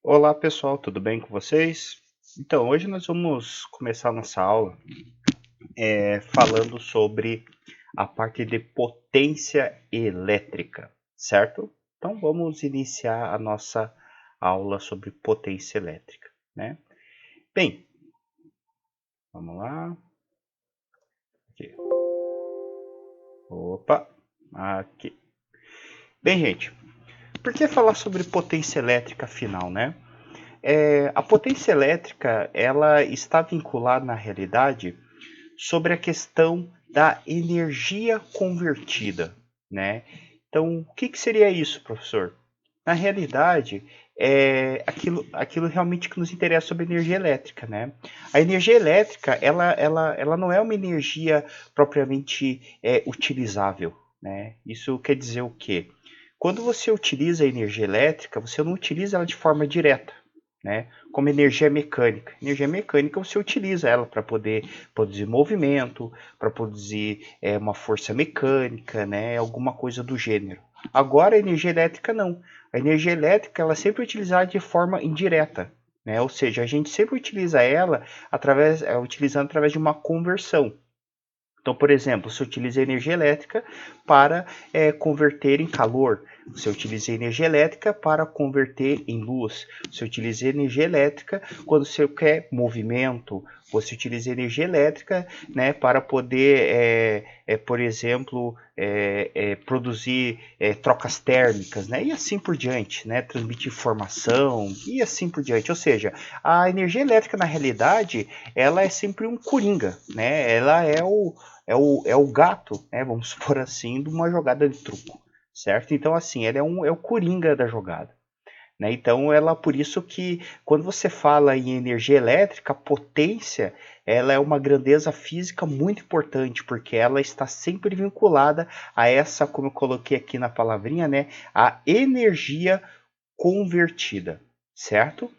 Olá pessoal, tudo bem com vocês? Então, hoje nós vamos começar nossa aula falando sobre a parte de potência elétrica, certo? Então, vamos iniciar a nossa aula sobre potência elétrica, né? Bem, vamos lá. Aqui. Opa, aqui. Bem, gente, por que falar sobre potência elétrica afinal, né? A potência elétrica, ela está vinculada na realidade sobre a questão da energia convertida, né? Então, o que seria isso, professor? Na realidade, é aquilo realmente que nos interessa sobre energia elétrica, né? A energia elétrica, ela não é uma energia propriamente utilizável, né? Isso quer dizer o quê? Quando você utiliza a energia elétrica, você não utiliza ela de forma direta, né? Como energia mecânica. Energia mecânica você utiliza ela para poder produzir movimento, para produzir uma força mecânica, né? Alguma coisa do gênero. Agora a energia elétrica não. A energia elétrica ela é sempre utilizada de forma indireta, né? Ou seja, a gente sempre utiliza ela utilizando através de uma conversão. Então, por exemplo, você utiliza a energia elétrica para converter em calor, você utiliza a energia elétrica para converter em luz, você utiliza a energia elétrica quando você quer movimento, você utiliza a energia elétrica, né, para poder, por exemplo, produzir trocas térmicas, né, e assim por diante, né, transmitir informação e assim por diante. Ou seja, a energia elétrica, na realidade, ela é sempre um coringa, né, ela é o gato, né, vamos supor assim, de uma jogada de truco, certo? Então, assim, ela é o coringa da jogada. Né? Então, ela, por isso que quando você fala em energia elétrica, a potência, ela é uma grandeza física muito importante, porque ela está sempre vinculada a essa, como eu coloquei aqui na palavrinha, né, a energia convertida, certo?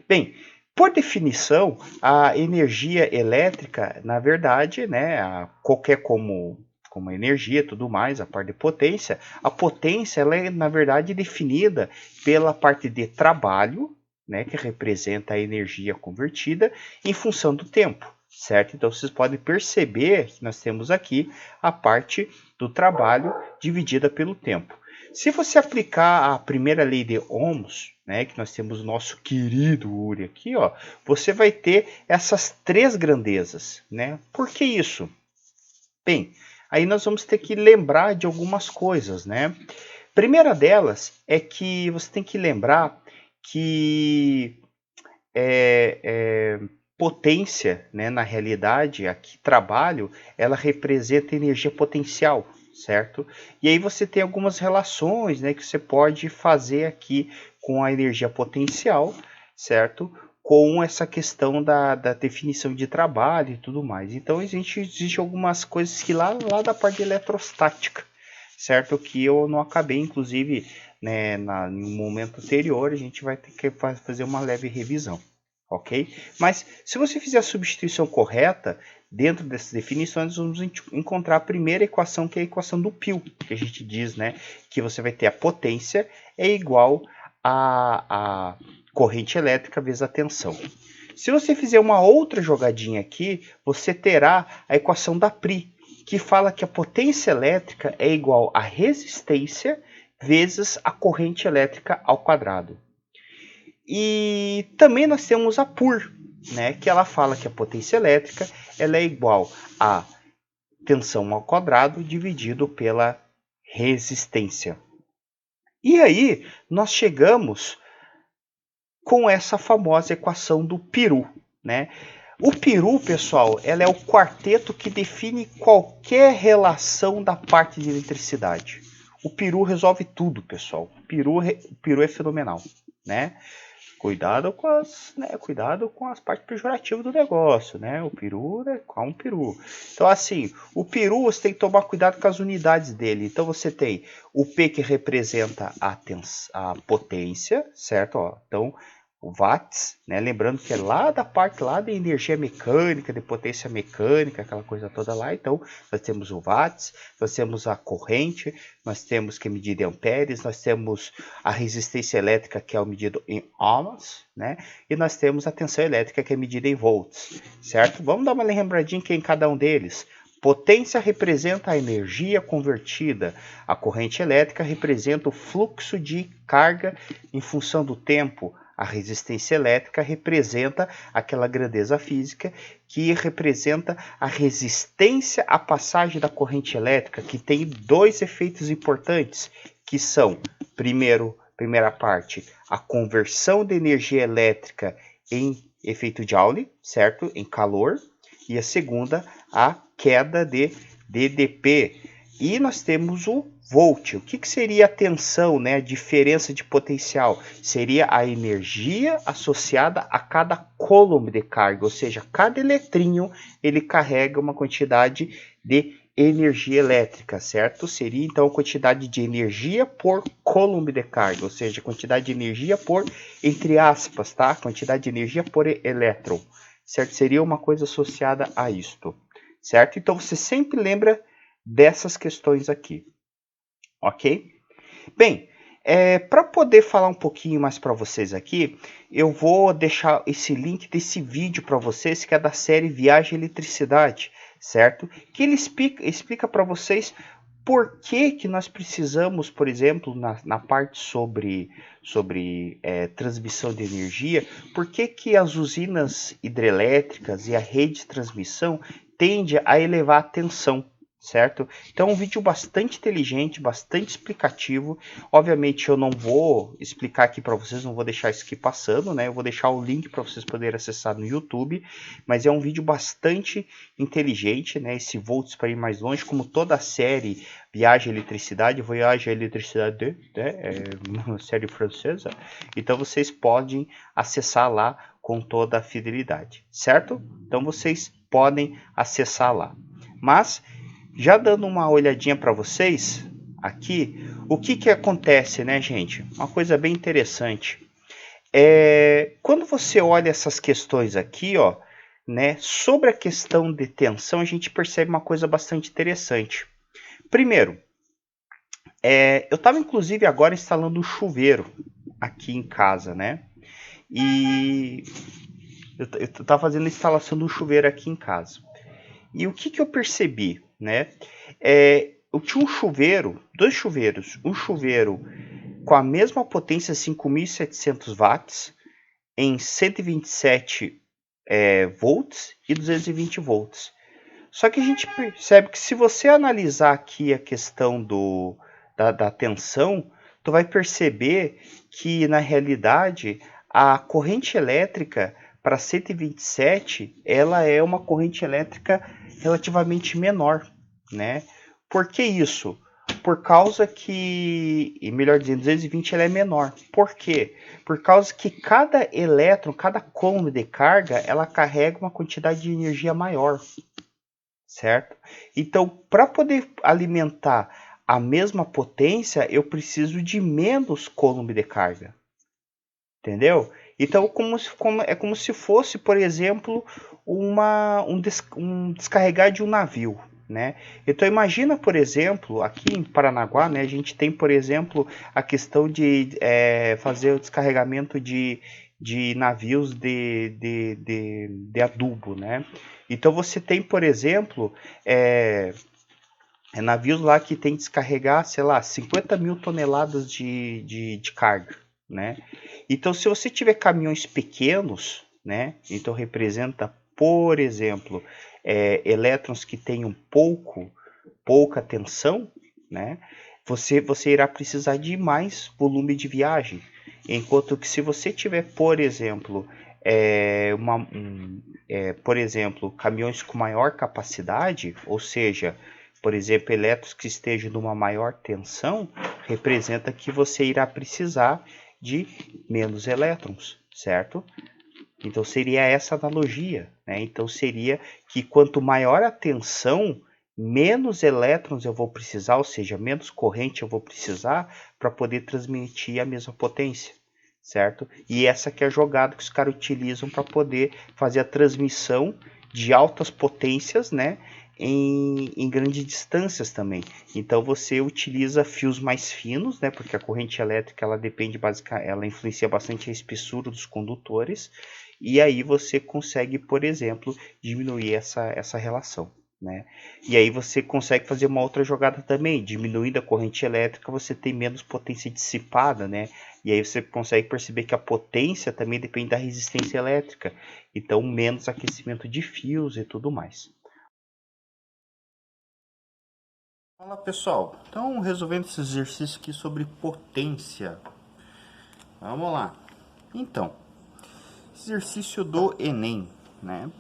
Bem, por definição, a energia elétrica, na verdade, né, qualquer como energia, tudo mais, a parte de potência, a potência ela é, na verdade, definida pela parte de trabalho, né, que representa a energia convertida, em função do tempo, certo? Então, vocês podem perceber que nós temos aqui a parte do trabalho dividida pelo tempo. Se você aplicar a primeira lei de Ohms, né, que nós temos o nosso querido Uri aqui, ó, você vai ter essas três grandezas, né? Por que isso? Bem, aí nós vamos ter que lembrar de algumas coisas, né? Primeira delas é que você tem que lembrar que potência, né, na realidade, aqui trabalho, ela representa energia potencial, certo? E aí você tem algumas relações, né, que você pode fazer aqui com a energia potencial, certo? Com essa questão da definição de trabalho e tudo mais. Então, existe algumas coisas que lá da parte eletrostática, certo? Que eu não acabei, inclusive, né, no momento anterior, a gente vai ter que fazer uma leve revisão, ok? Mas se você fizer a substituição correta, dentro dessas definições, vamos encontrar a primeira equação, que é a equação do π, que a gente diz, né, que você vai ter a potência é igual a corrente elétrica vezes a tensão. Se você fizer uma outra jogadinha aqui, você terá a equação da Pri, que fala que a potência elétrica é igual a resistência vezes a corrente elétrica ao quadrado. E também nós temos a PUR, né, que ela fala que a potência elétrica ela é igual a tensão ao quadrado dividido pela resistência. E aí nós chegamos com essa famosa equação do Peru, né? O Peru, pessoal, ela é o quarteto que define qualquer relação da parte de eletricidade. O Peru resolve tudo, pessoal. O Peru é fenomenal, né? Cuidado com as partes pejorativas do negócio, né? O peru, né? Qual um peru? Então, assim, o peru você tem que tomar cuidado com as unidades dele. Então, você tem o P que representa a potência, certo? Ó, então, watts, né? Lembrando que é lá da parte lá da energia mecânica, de potência mecânica, aquela coisa toda lá. Então, nós temos o watts, nós temos a corrente, nós temos que é medida em amperes, nós temos a resistência elétrica, que é medida em ohms, né? E nós temos a tensão elétrica, que é medida em volts, certo? Vamos dar uma lembradinha aqui em cada um deles. Potência representa a energia convertida. A corrente elétrica representa o fluxo de carga em função do tempo. A resistência elétrica representa aquela grandeza física que representa a resistência à passagem da corrente elétrica, que tem dois efeitos importantes, que são, primeira parte, a conversão de energia elétrica em efeito Joule, certo? Em calor, e a segunda, a queda de dDp. E nós temos o volt. O que seria a tensão, né? A diferença de potencial? Seria a energia associada a cada coulomb de carga, ou seja, cada eletrinho ele carrega uma quantidade de energia elétrica, certo? Seria então a quantidade de energia por coulomb de carga, ou seja, a quantidade de energia por, entre aspas, tá? Quantidade de energia por elétron, certo? Seria uma coisa associada a isto, certo? Então você sempre lembra dessas questões aqui, ok? Bem, para poder falar um pouquinho mais para vocês aqui, eu vou deixar esse link desse vídeo para vocês, que é da série Viagem e Eletricidade, certo? Que ele explica para vocês por que nós precisamos, por exemplo, na parte sobre transmissão de energia, por que as usinas hidrelétricas e a rede de transmissão tende a elevar a tensão, certo? Então é um vídeo bastante inteligente, bastante explicativo. Obviamente eu não vou explicar aqui para vocês, não vou deixar isso aqui passando, né? Eu vou deixar o link para vocês poderem acessar no YouTube, mas é um vídeo bastante inteligente, né? Esse volts para ir mais longe, como toda a série Viagem e Eletricidade, Voyage à Eletricidade, né? É uma série francesa. Então vocês podem acessar lá com toda a fidelidade, certo? Então vocês podem acessar lá. Mas já dando uma olhadinha para vocês aqui, o que acontece, né, gente? Uma coisa bem interessante. Quando você olha essas questões aqui, ó, né, sobre a questão de tensão, a gente percebe uma coisa bastante interessante. Primeiro, eu estava inclusive agora instalando um chuveiro aqui em casa, né? E eu estava fazendo a instalação do chuveiro aqui em casa. E o que eu percebi, né? Eu tinha um chuveiro, dois chuveiros, um chuveiro com a mesma potência 5.700 watts em 127 volts e 220 volts. Só que a gente percebe que se você analisar aqui a questão da tensão, tu vai perceber que na realidade a corrente elétrica para 127 ela é uma corrente elétrica relativamente menor, né? Por que isso? Por causa que, e melhor dizendo, 220 ela é menor. Por quê? Por causa que cada elétron, cada coulomb de carga, ela carrega uma quantidade de energia maior, certo? Então, para poder alimentar a mesma potência, eu preciso de menos coulomb de carga, entendeu? Então, é como se fosse, por exemplo, um descarregar de um navio, né? Então, imagina, por exemplo, aqui em Paranaguá, né, a gente tem, por exemplo, a questão de fazer o descarregamento de navios de adubo, né? Então, você tem, por exemplo, navios lá que tem que descarregar, sei lá, 50 mil toneladas de carga, né? Então, se você tiver caminhões pequenos, né? Então, representa, por exemplo, elétrons que tenham pouca tensão, né? Você irá precisar de mais volume de viagem. Enquanto que se você tiver, por exemplo, por exemplo, caminhões com maior capacidade, ou seja, por exemplo, elétrons que estejam numa maior tensão, representa que você irá precisar de menos elétrons, certo? Então seria essa analogia, né? Então seria que quanto maior a tensão, menos elétrons eu vou precisar, ou seja, menos corrente eu vou precisar para poder transmitir a mesma potência, certo? E essa que é a jogada que os caras utilizam para poder fazer a transmissão de altas potências, né? Em grandes distâncias também. Então você utiliza fios mais finos, né? Porque a corrente elétrica ela depende basicamente, ela influencia bastante a espessura dos condutores. E aí você consegue, por exemplo, diminuir essa relação, né? E aí você consegue fazer uma outra jogada também, diminuindo a corrente elétrica, você tem menos potência dissipada, né? E aí você consegue perceber que a potência também depende da resistência elétrica, então menos aquecimento de fios e tudo mais. Fala pessoal, então resolvendo esse exercício aqui sobre potência, vamos lá. Então, exercício do Enem, né?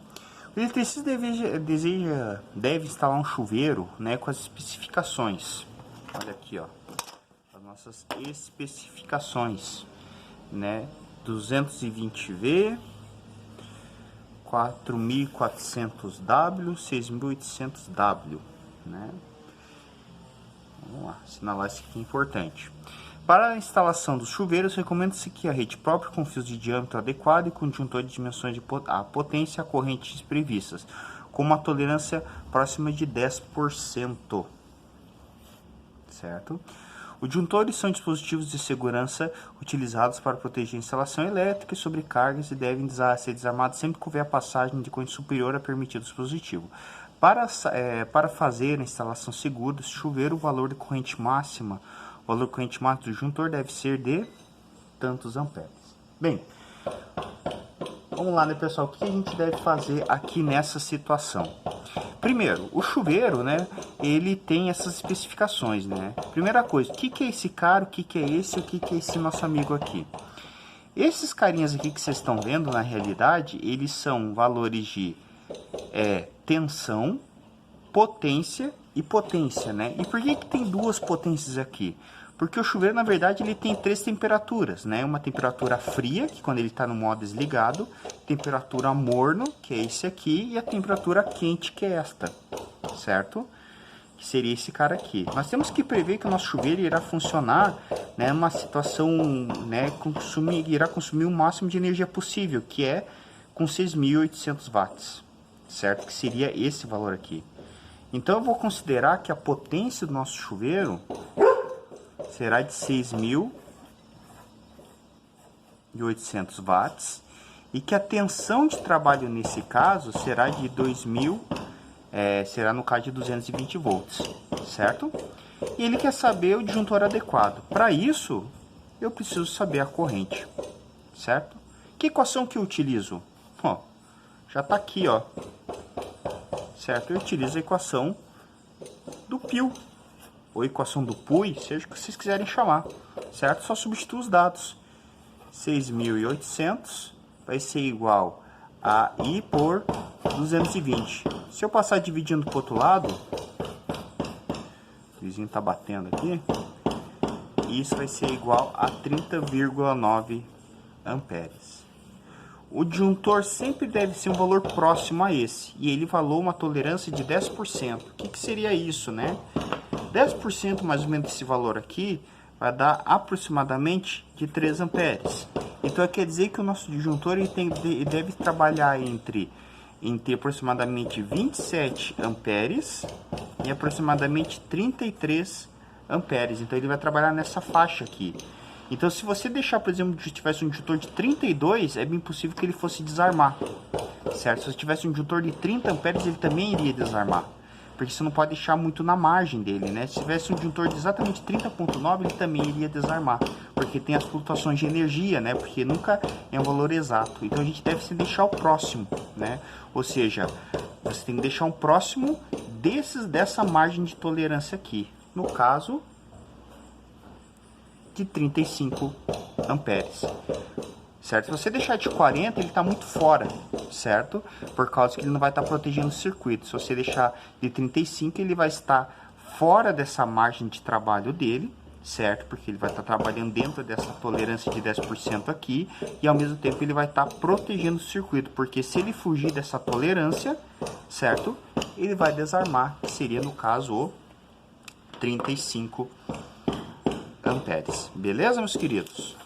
O eletricista deve instalar um chuveiro, né, com as especificações. Olha aqui, ó, as nossas especificações, né? 220V, 4.400W, 6.800W, né? Vamos lá, assinalar isso aqui é importante. Para a instalação dos chuveiros, recomenda-se que a rede própria com fios de diâmetro adequado e conjuntor de dimensões de potência a correntes previstas, com uma tolerância próxima de 10%. Certo? Os disjuntores são dispositivos de segurança utilizados para proteger a instalação elétrica e sobrecargas e devem ser desarmados sempre que houver a passagem de corrente superior a permitido dispositivo. Para fazer a instalação segura do chuveiro, o valor de corrente máxima do disjuntor deve ser de tantos amperes. Bem, vamos lá, né, pessoal? O que a gente deve fazer aqui nessa situação? Primeiro, o chuveiro, né, ele tem essas especificações, né? Primeira coisa, o que é esse cara, o que é esse, o que é esse nosso amigo aqui? Esses carinhas aqui que vocês estão vendo, na realidade, eles são valores de tensão, potência e potência, né? E por que tem duas potências aqui? Porque o chuveiro, na verdade, ele tem três temperaturas, né? Uma temperatura fria, que quando ele está no modo desligado, temperatura morno, que é esse aqui, e a temperatura quente, que é esta, certo? Que seria esse cara aqui. Nós temos que prever que o nosso chuveiro irá funcionar, né, numa situação, né, irá consumir o máximo de energia possível, que é com 6.800 watts, certo? Que seria esse valor aqui. Então eu vou considerar que a potência do nosso chuveiro será de 6.800 watts e que a tensão de trabalho nesse caso será de 2.000, será no caso de 220 volts, certo? E ele quer saber o disjuntor adequado. Para isso, eu preciso saber a corrente, certo? Que equação que eu utilizo? Ó, já está aqui, ó, certo? Eu utilizo a equação do Pio, ou equação do PUI, seja o que vocês quiserem chamar, certo? Só substituo os dados. 6.800 vai ser igual a I por 220. Se eu passar dividindo para o outro lado, o vizinho está batendo aqui, isso vai ser igual a 30,9 amperes. O disjuntor sempre deve ser um valor próximo a esse, e ele valou uma tolerância de 10%. O que seria isso, né? 10% mais ou menos desse valor aqui vai dar aproximadamente de 3 amperes. Então quer dizer que o nosso disjuntor ele deve trabalhar entre aproximadamente 27 amperes e aproximadamente 33 amperes. Então ele vai trabalhar nessa faixa aqui. Então se você deixar, por exemplo, se tivesse um disjuntor de 32, é bem possível que ele fosse desarmar, certo? Se você tivesse um disjuntor de 30 amperes, ele também iria desarmar, porque você não pode deixar muito na margem dele, né? Se tivesse um disjuntor de exatamente 30,9, ele também iria desarmar, porque tem as flutuações de energia, né? Porque nunca é um valor exato. Então a gente deve se deixar o próximo, né? Ou seja, você tem que deixar um próximo dessa margem de tolerância aqui. No caso, de 35 amperes. Certo? Se você deixar de 40, ele está muito fora, certo? Por causa que ele não vai estar protegendo o circuito. Se você deixar de 35, ele vai estar fora dessa margem de trabalho dele, certo? Porque ele vai estar trabalhando dentro dessa tolerância de 10% aqui, e ao mesmo tempo ele vai estar protegendo o circuito, porque se ele fugir dessa tolerância, certo? Ele vai desarmar, que seria no caso o 35 amperes. Beleza, meus queridos?